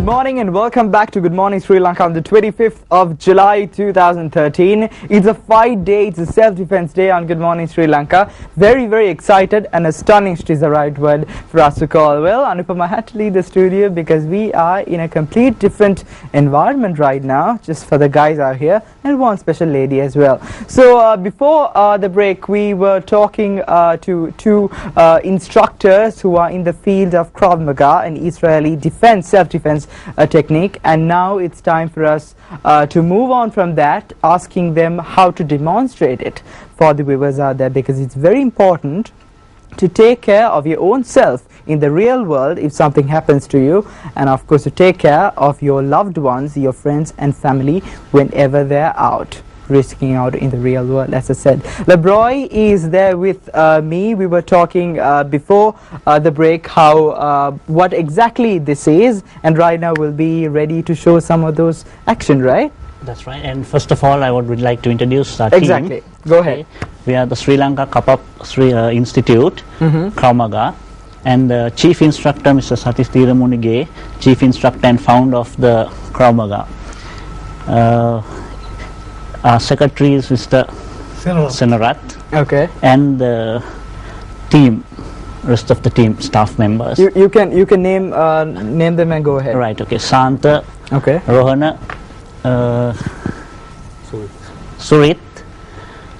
Good morning and welcome back to Good Morning Sri Lanka on the 25th of July 2013. It's a fight day, it's a self-defense day on Good Morning Sri Lanka. Very, very excited and astonished is the right word for us to call. Well, Anupama had to leave the studio because we are in a complete different environment right now, just for the guys out here and one special lady as well. So before the break, we were talking to two instructors who are in the field of Krav Maga, an Israeli self-defense technique, and now it's time for us to move on from that, asking them how to demonstrate it for the viewers out there, because it's very important to take care of your own self in the real world if something happens to you, and of course to take care of your loved ones, your friends and family whenever they're out risking out in the real world. As I said, Lebroy is there with me. We were talking before the break how what exactly this is, and right now we'll be ready to show some of those action, right? That's right. And first of all, I would like to introduce our exactly. team. Go ahead. We are the Sri Lanka Kapap Institute, Krav Maga, and the chief instructor, Mr. Satish Thiramunige, chief instructor and founder of the Krav Maga. Our secretary is Mr. Senarat. Okay. And the team, rest of the team, staff members. You can name them and go ahead. Right. Okay. Santa. Okay. Rohana. Surit,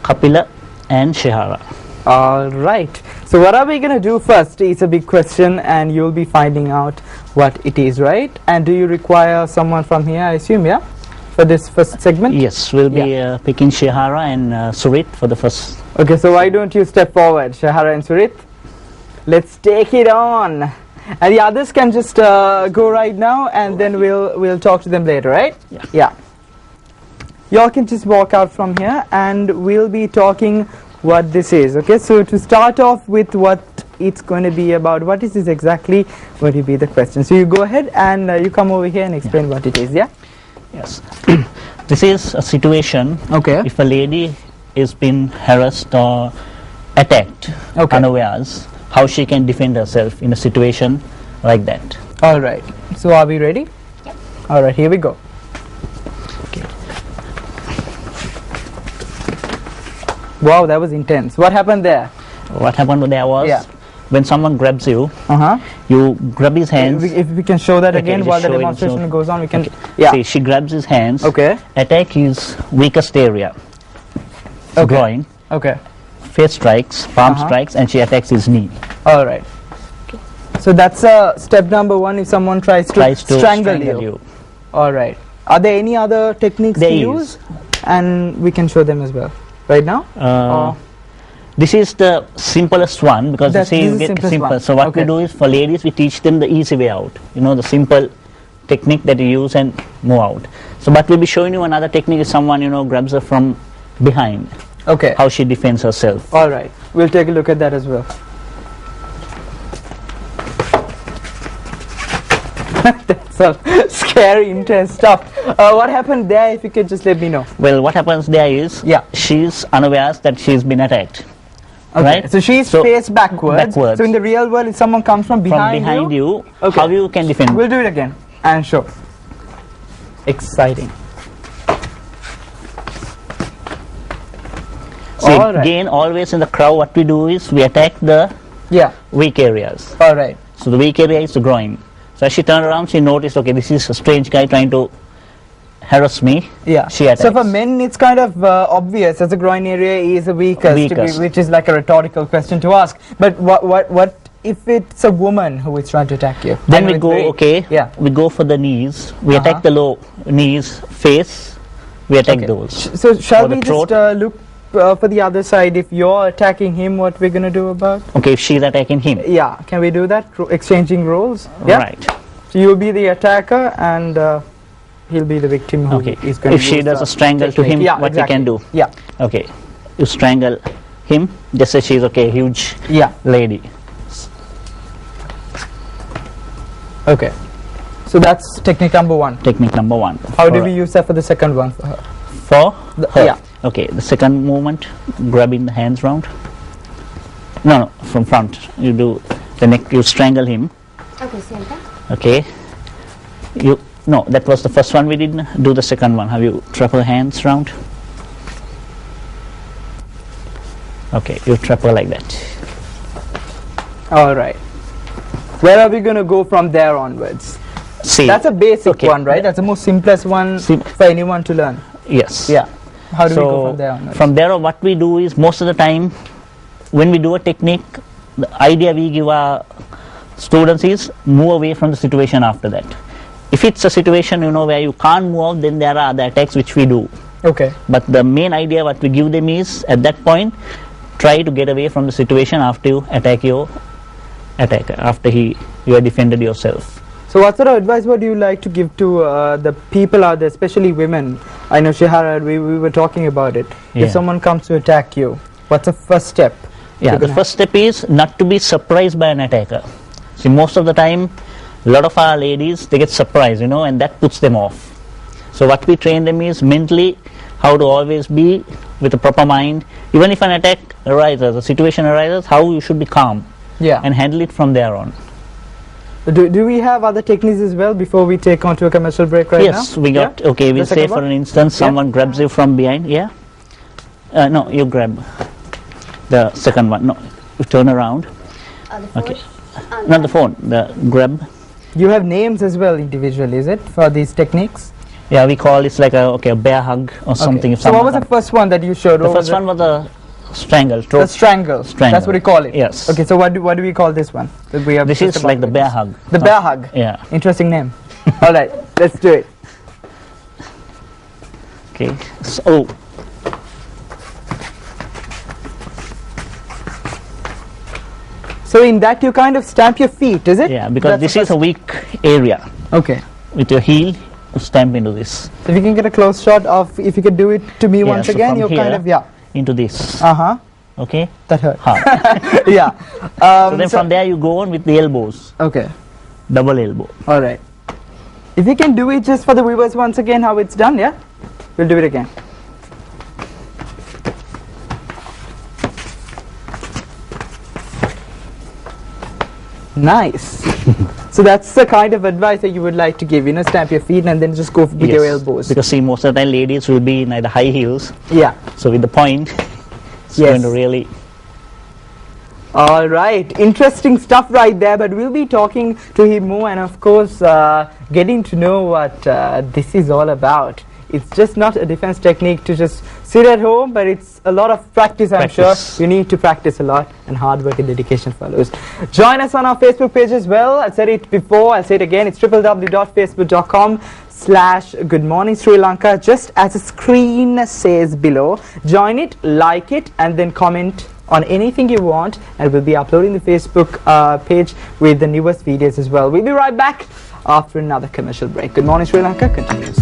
Kapila, and Shihara. All right. So what are we going to do first? It's a big question, and you'll be finding out what it is, right? And do you require someone from here, I assume, yeah? For this first segment? Yes, we'll be picking Shihara and Surit for the first. Okay, so why don't you step forward, Shihara and Surit? Let's take it on. And the others can just go right now, and then we'll talk to them later, right? Yeah. Y'all can just walk out from here, and we'll be talking what this is. Okay, so to start off with what it's going to be about, what is this exactly? What will be the question? So you go ahead and you come over here and explain what it is. Yeah. Yes. This is a situation if a lady is being harassed or attacked unawares, how she can defend herself in a situation like that. All right. So are we ready? Yep. All right, here we go. Okay. Wow, that was intense. What happened there? What happened there was when someone grabs you, you grab his hands. If we can show that again while the demonstration goes on, we can. See, she grabs his hands. Attack his weakest area. Groin. Face strikes, palm strikes, and she attacks his knee. All right. So that's step number one. If someone tries to strangle you. All right. Are there any other techniques to use? And we can show them as well. Right now. This is the simplest one because you see you get simple. So what we do is for ladies we teach them the easy way out. You know, the simple technique that you use and move out. So but we'll be showing you another technique if someone grabs her from behind. Okay. How she defends herself. All right. We'll take a look at that as well. That's some scary, intense stuff. What happened there? If you could just let me know. Well, what happens there is she's unaware that she's been attacked. Okay. Right? So she's face backwards. So in the real world, if someone comes from behind you, how you can defend? We'll do it again and show. Exciting. See, again, always in the crowd, what we do is we attack the weak areas. All right. So the weak area is the groin. So as she turned around, she noticed, okay, this is a strange guy trying to harass me. Yeah. She attacks. So for men, it's kind of obvious as the groin area is the weakest. Which is like a rhetorical question to ask. But what if it's a woman who is trying to attack you? Then we go, we go for the knees. We attack the low knees, face. We attack those. So shall we just look for the other side? If you're attacking him, what we're going to do about? Okay, if she's attacking him. Yeah, can we do that? Exchanging roles? Yeah? Right. So you'll be the attacker and he'll be the victim who is going to if she does a strangle to him, what we can do? Yeah. Okay, you strangle him, just say she's huge lady. Okay. So that's technique number one. Technique number one. How do we use that for the second one for her? For her? Okay, the second movement, grabbing the hands round. No, from front. You do the neck, you strangle him. Okay, center. Okay. No, that was the first one we didn't do. The second one. Have you trap her hands round? Okay, you trap her like that. All right. Where are we going to go from there onwards? See, that's a basic one, right? That's the most simplest one for anyone to learn. Yes. Yeah. How do we go from there onwards? From there, what we do is, most of the time when we do a technique, the idea we give our students is move away from the situation after that. If it's a situation where you can't move out, then there are other attacks which we do. Okay. But the main idea what we give them is, at that point, try to get away from the situation after you attack your attacker, after you have defended yourself. So what sort of advice would you like to give to the people out there, especially women? I know Shihara, we were talking about it. Yeah. If someone comes to attack you, what's the first step? Yeah, the first step is not to be surprised by an attacker. See, most of the time, a lot of our ladies, they get surprised, and that puts them off. So what we train them is mentally how to always be with a proper mind. Even if an attack arises, a situation arises, how you should be calm. Yeah. And handle it from there on. Do we have other techniques as well before we take on to a commercial break now? Yes, we got, okay, we'll say for an instance, someone grabs you from behind, no, you grab the second one, no, you turn around. The phone? Okay, not the phone, the grab. You have names as well individually, is it, for these techniques? Yeah, we call it like a bear hug or something. If so what was the first one that you showed? The first one was a strangle. The strangle. That's what we call it. Yes. Okay, so what do we call this one? That we have this is like the bear hug. The bear hug. Yeah. Interesting name. All right, let's do it. Okay. So. So in that you kind of stamp your feet, is it? Yeah, because this is a weak area. Okay. With your heel, you stamp into this. So if you can get a close shot of, if you could do it to me once so again, you're kind of, into this. Okay. That hurt. Hard. Yeah. So then from there you go on with the elbows. Okay. Double elbow. All right. If you can do it just for the viewers once again, how it's done, yeah? We'll do it again. Nice. So that's the kind of advice that you would like to give, stamp your feet and then just go with your elbows. Because see, most of the time ladies will be in the high heels. Yeah. So with the point, it's going to really... All right, interesting stuff right there, but we'll be talking to him more and of course getting to know what this is all about. It's just not a defense technique to just sit at home, but it's a lot of practice, I'm sure. You need to practice a lot, and hard work and dedication follows. Join us on our Facebook page as well. I said it before, I'll say it again. It's www.facebook.com/Good Morning Sri Lanka, just as the screen says below. Join it, like it, and then comment on anything you want, and we'll be uploading the Facebook page with the newest videos as well. We'll be right back after another commercial break. Good Morning Sri Lanka continues.